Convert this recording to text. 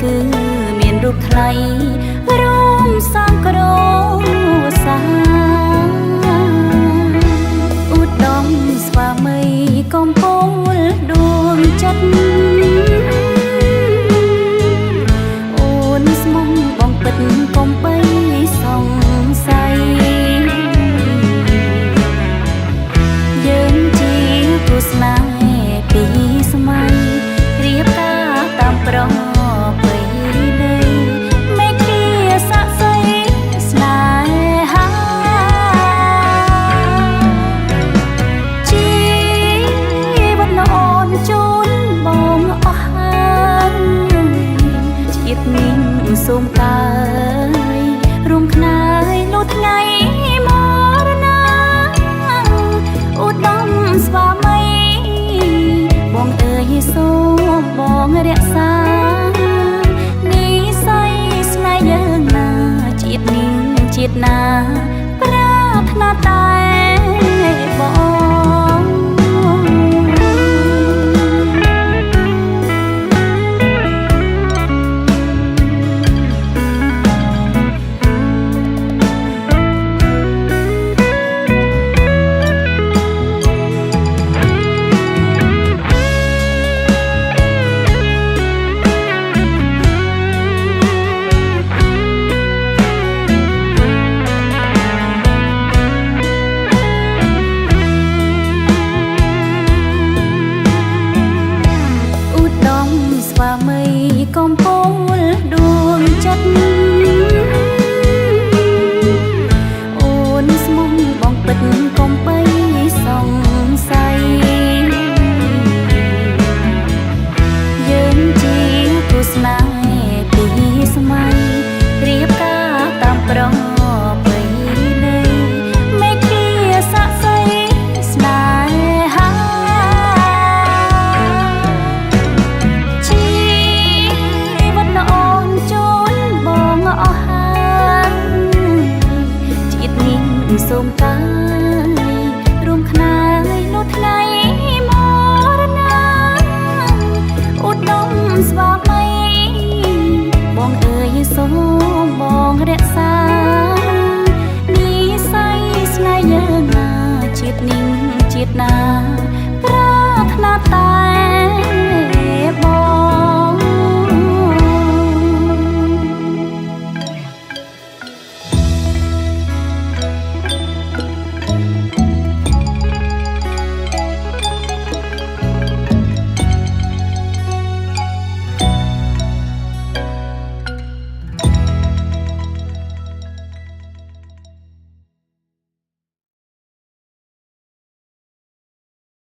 គឺមានរូបថ្លៃរួមសងក្រសាឧត្តមស្វាមីកំពូលដួងចិត្តអូនស្មងបងពិតកុំបីសង្ស័យយើងជាគូស្នេហ៍ពីសម័យរៀបការតាមប្រពៃណីមេឃាស័ក្តិសិទ្ធិស្នេហាជីវិតអូនជូនបងអស់ហើយជាតិនេះសូមកើយរួមខ្នើយលុតថ្ងៃមរណាឧត្តមស្វាមីបងអើយសូមបងរក្សានិស័យស្នេហ៍យើងណាជាតិនេះជាតិណាប្រាថ្នាតែបងស្វាមីកំពុង